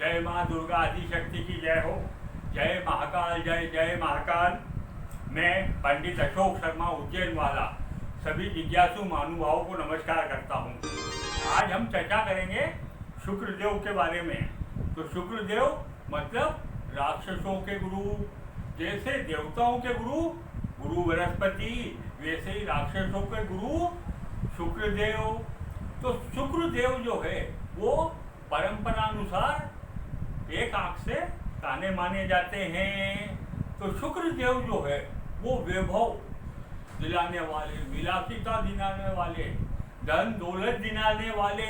जय माँ दुर्गा आदिशक्ति की जय हो। जय महाकाल, जय जय महाकाल। मैं पंडित अशोक शर्मा उज्जैन वाला सभी जिज्ञासु महानुभावों को नमस्कार करता हूँ। आज हम चर्चा करेंगे शुक्रदेव के बारे में। तो शुक्रदेव मतलब राक्षसों के गुरु। जैसे देवताओं के गुरु गुरु बृहस्पति, वैसे ही राक्षसों के गुरु शुक्रदेव। तो शुक्रदेव जो है वो परंपरानुसार एक आंख से ताने माने जाते हैं। तो शुक्रदेव जो है वो वैभव दिलाने वाले, विलासिता दिलाने वाले, धन दौलत दिलाने वाले,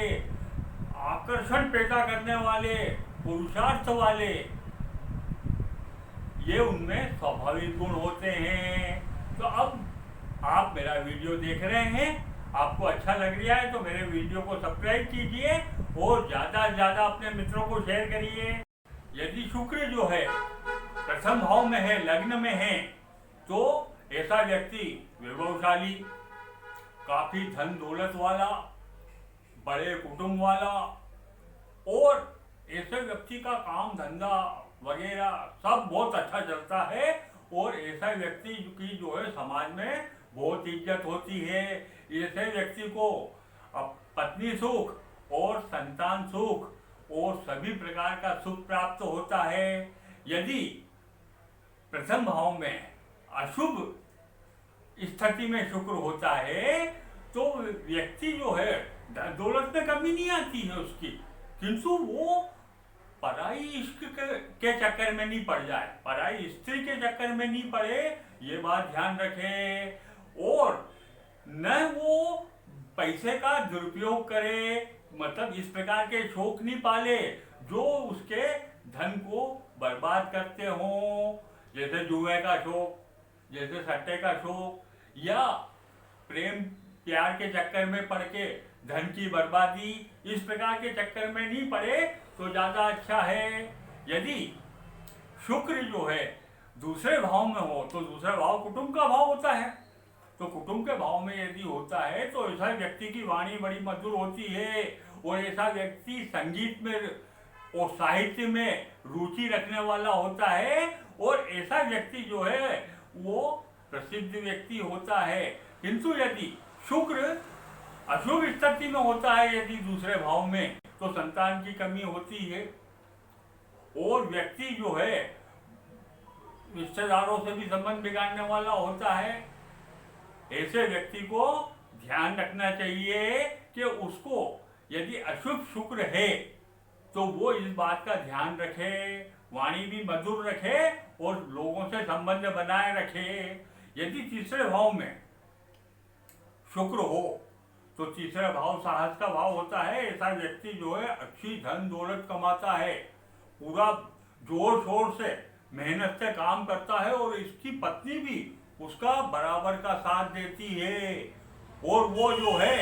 आकर्षण पैदा करने वाले, पुरुषार्थ वाले, ये उनमें स्वाभाविक गुण होते हैं। तो अब आप मेरा वीडियो देख रहे हैं, आपको अच्छा लग रहा है तो मेरे वीडियो को सब्सक्राइब कीजिए और ज़्यादा से ज़्यादा अपने मित्रों को शेयर करिए। यदि शुक्र जो है प्रथम भाव में है, लग्न में है, तो ऐसा व्यक्ति वैभवशाली, काफी धन दौलत वाला, बड़े कुटुंब वाला, और ऐसे व्यक्ति का काम धंधा वगैरह सब बहुत अच्छा चलता है। और ऐसा व्यक्ति की जो है समाज में बहुत इज्जत होती है। ऐसे व्यक्ति को पत्नी सुख और संतान सुख और सभी प्रकार का सुख प्राप्त होता है। यदि प्रथम भाव में अशुभ स्थिति में शुक्र होता है तो व्यक्ति जो है दौलत में कमी नहीं आती है उसकी, किंतु वो पराई इश्क के चक्कर में नहीं पड़ जाए, पराई स्त्री के चक्कर में नहीं पड़े, ये बात ध्यान रखें। और न वो पैसे का दुरुपयोग करे, मतलब इस प्रकार के शौक नहीं पाले जो उसके धन को बर्बाद करते हों, जैसे जुए का शौक, जैसे सट्टे का शौक, या प्रेम प्यार के चक्कर में पड़ के धन की बर्बादी, इस प्रकार के चक्कर में नहीं पड़े तो ज़्यादा अच्छा है। यदि शुक्र जो है दूसरे भाव में हो तो दूसरा भाव कुटुंब का भाव होता है। तो कुटुंब के भाव में यदि होता है तो ऐसा व्यक्ति की वाणी बड़ी मधुर होती है और ऐसा व्यक्ति संगीत में और साहित्य में रुचि रखने वाला होता है और ऐसा व्यक्ति जो है वो प्रसिद्ध व्यक्ति होता है। किंतु यदि शुक्र अशुभ स्थिति में होता है, यदि दूसरे भाव में, तो संतान की कमी होती है और व्यक्ति जो है रिश्तेदारों से भी संबंध बिगाड़ने वाला होता है। ऐसे व्यक्ति को ध्यान रखना चाहिए कि उसको यदि अशुभ शुक्र है तो वो इस बात का ध्यान रखे, वाणी भी मधुर रखे और लोगों से संबंध बनाए रखे। यदि तीसरे भाव में शुक्र हो तो तीसरा भाव साहस का भाव होता है। ऐसा व्यक्ति जो है अच्छी धन दौलत कमाता है, पूरा जोर शोर से मेहनत से काम करता है और इसकी पत्नी भी उसका बराबर का साथ देती है और वो जो है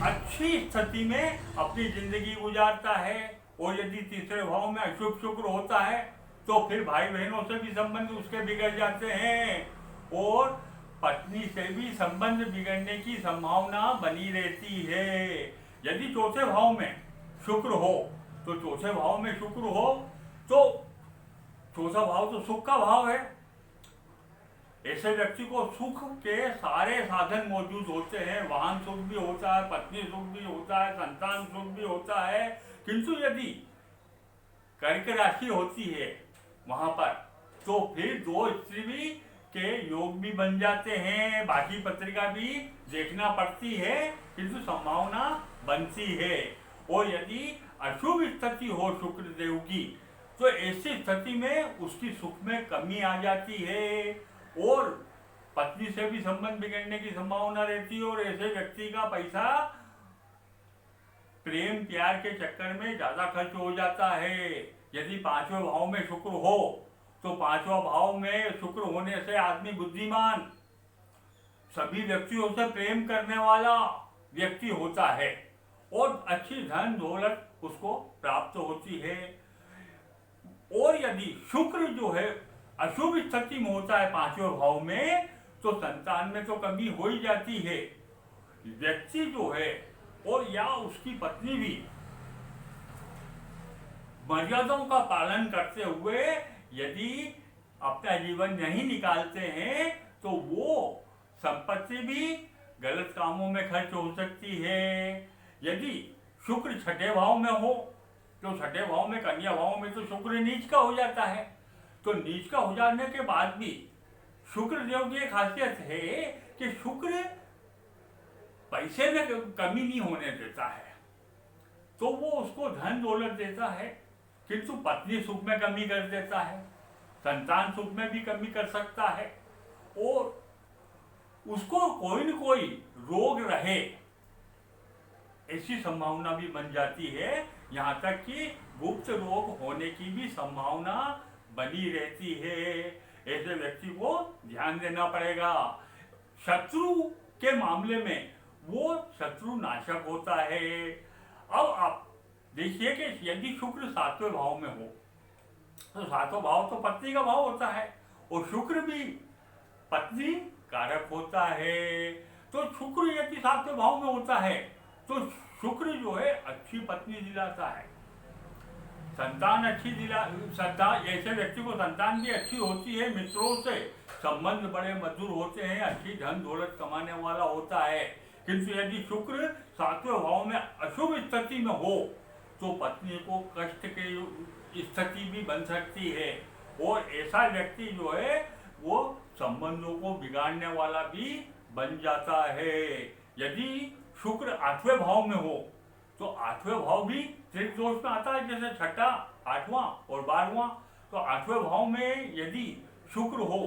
अच्छी स्थिति में अपनी जिंदगी गुजारता है। और यदि तीसरे भाव में अशुभ शुक्र होता है तो फिर भाई बहनों से भी संबंध उसके बिगड़ जाते हैं और पत्नी से भी संबंध बिगड़ने की संभावना बनी रहती है। यदि चौथे भाव में शुक्र हो तो चौथे भाव में शुक्र हो तो चौथा भाव तो सुख का भाव है। ऐसे व्यक्ति को सुख के सारे साधन मौजूद होते हैं, वाहन सुख भी होता है, पत्नी सुख भी होता है, संतान सुख भी होता है। किंतु यदि कर्क राशि होती है वहां पर तो फिर दो स्त्री के योग भी बन जाते हैं, बाकी पत्रिका भी देखना पड़ती है किंतु संभावना बनती है। और यदि अशुभ स्थिति हो शुक्रदेव की तो ऐसी स्थिति में उसकी सुख में कमी आ जाती है और पत्नी से भी संबंध बिगड़ने की संभावना रहती है और ऐसे व्यक्ति का पैसा प्रेम प्यार के चक्कर में ज्यादा खर्च हो जाता है। यदि पांचवें भाव में शुक्र हो तो पांचवा भाव में शुक्र होने से आदमी बुद्धिमान, सभी व्यक्तियों से प्रेम करने वाला व्यक्ति होता है और अच्छी धन दौलत उसको प्राप्त होती है। और यदि शुक्र जो है अशुभ स्थिति में होता है पांचवें भाव में तो संतान में तो कमी हो ही जाती है। व्यक्ति जो है और या उसकी पत्नी भी मर्यादाओं का पालन करते हुए यदि अपना जीवन नहीं निकालते हैं तो वो संपत्ति भी गलत कामों में खर्च हो सकती है। यदि शुक्र छठे भाव में हो तो छठे भाव में, कन्या भाव में तो शुक्र नीच का हो जाता है। तो नीच का हो जाने के बाद भी शुक्र देव की एक खासियत है कि शुक्र पैसे में कमी नहीं होने देता है, तो वो उसको धन दौलत देता है, किंतु पत्नी सुख में कमी कर देता है, संतान सुख में भी कमी कर सकता है, और उसको कोई न कोई रोग रहे ऐसी संभावना भी बन जाती है। यहाँ तक कि गुप्त रोग होने की भी संभावना बनी रहती है। ऐसे व्यक्ति को ध्यान देना पड़ेगा। शत्रु के मामले में वो शत्रु नाशक होता है। अब आप देखिए कि यदि शुक्र सातवें भाव में हो तो सातवां भाव तो पत्नी का भाव होता है और शुक्र भी पत्नी कारक होता है। तो शुक्र यदि सातवें भाव में होता है तो शुक्र जो है अच्छी पत्नी दिलाता है, संतान अच्छी संतान, ऐसे व्यक्ति को संतान भी अच्छी होती है, मित्रों से संबंध बड़े मधुर होते हैं, अच्छी धन दौलत कमाने वाला होता है। किंतु यदि शुक्र सातवें भाव में अशुभ स्थिति में हो तो पत्नी को कष्ट की स्थिति भी बन सकती है, और ऐसा व्यक्ति जो है वो संबंधों को बिगाड़ने वाला भी बन जाता है। यदि शुक्र आठवें भाव में हो तो आठवें भाव भी त्रिक दोष में आता है, जैसे छठा, आठवां और 12वां। तो आठवें भाव में यदि शुक्र हो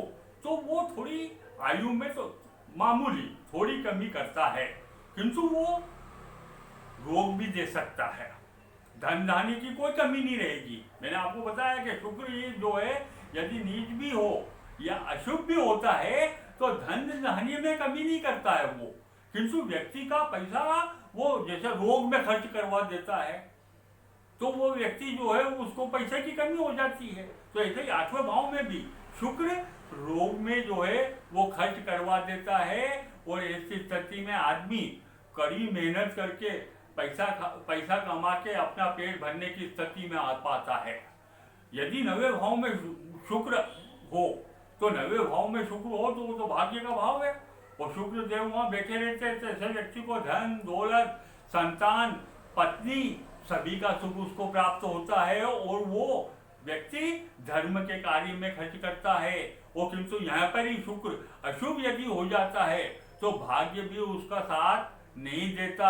तो वो थोड़ी आयु में तो मामूली थोड़ी कमी करता है, किंतु वो रोग भी दे सकता है। धन धान्य की कोई कमी नहीं रहेगी। मैंने आपको बताया कि शुक्र ये जो है यदि नीच भी हो या अशुभ भी होता है तो धन धान्य में कमी नहीं करता है वो, किंतु व्यक्ति का पैसा वो जैसे रोग में खर्च करवा देता है, तो वो व्यक्ति जो है उसको पैसे की कमी हो जाती है। तो ऐसे ही आठवें भाव में भी शुक्र रोग में जो है वो खर्च करवा देता है, और ऐसी स्थिति में आदमी कड़ी मेहनत करके पैसा कमा के अपना पेट भरने की स्थिति में आ पाता है। यदि नवे भाव में शुक्र हो तो नवे भाव में शुक्र हो तो वो तो भाग्य का भाव है, और शुक्र देव वहां बैठे रहते हैं तो ऐसे व्यक्ति को धन दौलत संतान पत्नी सभी का सुख उसको प्राप्त होता है, और वो व्यक्ति धर्म के कार्य में खर्च करता है। और किंतु यहाँ पर ही शुक्र अशुभ यदि हो जाता है तो भाग्य भी उसका साथ नहीं देता,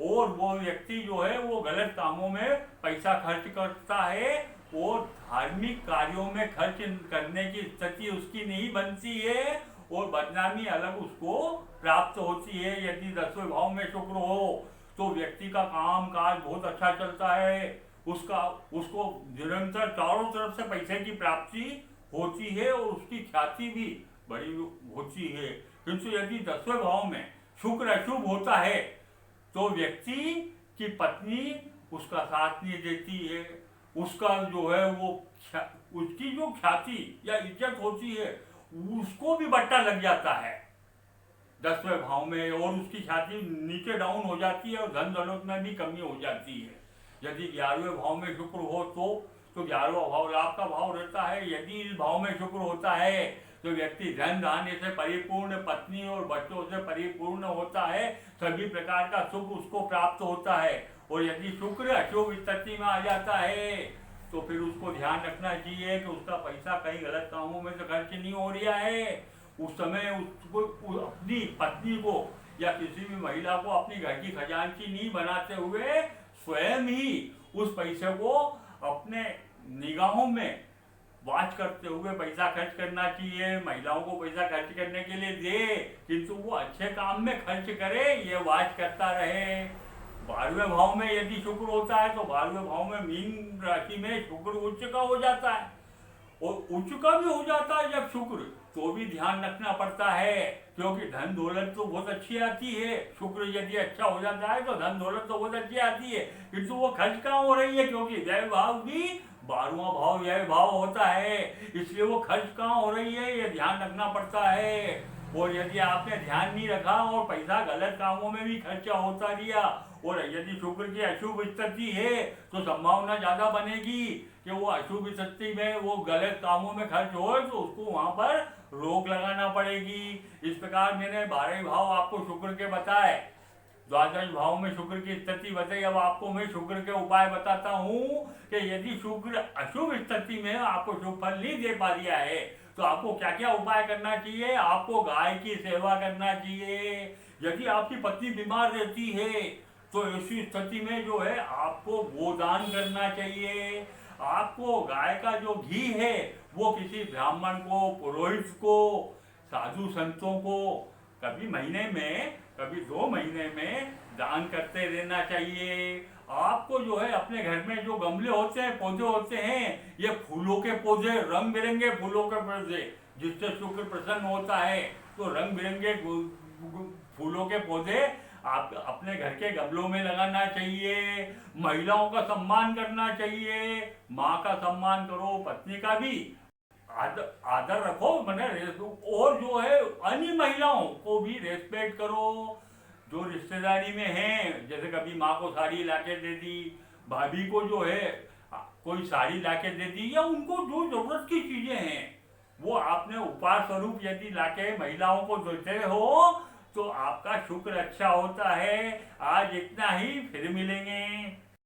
और वो व्यक्ति जो है वो गलत कामों में पैसा खर्च करता है, और धार्मिक कार्यों में खर्च करने की स्थिति उसकी नहीं बनती है, और बदनामी अलग उसको प्राप्त होती है। यदि 10वें भाव में शुक्र हो तो व्यक्ति का काम काज बहुत अच्छा चलता है, उसको निरंतर चारों तरफ से पैसे की प्राप्ति होती है, और उसकी ख्याति भी बड़ी होती है। किंतु यदि 10वें भाव में शुक्र अशुभ होता है तो व्यक्ति की पत्नी उसका साथ नहीं देती है, उसका जो है वो उसकी जो ख्याति या इज्जत होती है उसको भी बट्टा लग जाता है 10वें भाव में, और उसकी ख्याति नीचे डाउन हो जाती है, और धन दौलत में भी कमी हो जाती है। यदि 11वें भाव में शुक्र हो तो 11वां भाव लाभ का भाव रहता है। यदि इस भाव में शुक्र होता है तो व्यक्ति धन धान्य से परिपूर्ण, पत्नी और बच्चों से परिपूर्ण होता है, सभी प्रकार का सुख उसको प्राप्त होता है। और यदि शुक्र अशुभ स्थिति में आ जाता है तो फिर उसको ध्यान रखना चाहिए कि उसका पैसा कहीं गलत कामों में तो खर्च नहीं हो रहा है। उस समय उसको अपनी पत्नी को या किसी भी महिला को अपनी घर की खजांची नहीं बनाते हुए स्वयं ही उस पैसे को अपने निगाहों में वाच करते हुए पैसा खर्च करना चाहिए। महिलाओं को पैसा खर्च करने के लिए दे, किंतु वो अच्छे काम में खर्च करे, ये वाच करता रहे। 12वें भाव में यदि शुक्र होता है तो 12वें भाव में मीन राशि में शुक्र उच्च का हो जाता है, और उच्च का भी हो जाता है जब शुक्र, तो भी ध्यान रखना पड़ता है, क्योंकि धन दौलत तो बहुत अच्छी आती है। शुक्र यदि अच्छा हो जाता है तो धन दौलत तो बहुत अच्छी आती है, किंतु वो खर्च कहाँ हो रही है, क्योंकि व्यय भाव भी 12वां भाव व्यय भाव होता है, इसलिए वो खर्च कहाँ हो रही है ये ध्यान रखना पड़ता है। और यदि आपने ध्यान नहीं रखा और पैसा गलत कामों में भी खर्चा होता रिया, और यदि शुक्र की अशुभ स्थिति है तो संभावना ज्यादा बनेगी कि वो अशुभ स्थिति में वो गलत कामों में खर्च हो, तो उसको वहां पर रोक लगाना पड़ेगी। इस प्रकार मैंने 12 भाव आपको शुक्र के बताए, द्वादश भाव में शुक्र की स्थिति बताई। अब आपको मैं शुक्र के उपाय बताता हूँ कि यदि शुक्र अशुभ स्थिति में आपको शुभ फल नहीं दे पा रहा है तो आपको क्या क्या उपाय करना चाहिए। आपको गाय की सेवा करना चाहिए। यदि आपकी पत्नी बीमार रहती है तो ऐसी स्थिति में जो है आपको गोदान करना चाहिए। आपको गाय का जो घी है वो किसी ब्राह्मण को, पुरोहित को, साधु संतों को कभी महीने में, कभी 2 महीने में दान करते रहना चाहिए। आपको जो है अपने घर में जो गमले होते हैं, पौधे होते हैं, ये फूलों के पौधे, रंग बिरंगे फूलों के पौधे, जिससे शुक्र प्रसन्न होता है, तो रंग बिरंगे फूलों के पौधे आप अपने घर के गमलों में लगाना चाहिए। महिलाओं का सम्मान करना चाहिए, माँ का सम्मान करो, पत्नी का भी आदर रखो, मैंने और जो है अन्य महिलाओं को भी रेस्पेक्ट करो। जो रिश्तेदारी में हैं, जैसे कभी माँ को साड़ी लाके दे दी, भाभी को जो है कोई साड़ी लाके दे दी, या उनको जो जरूरत की चीजें हैं वो आपने उपहार स्वरूप यदि लाके महिलाओं को देते हो तो आपका शुक्र अच्छा होता है। आज इतना ही, फिर मिलेंगे।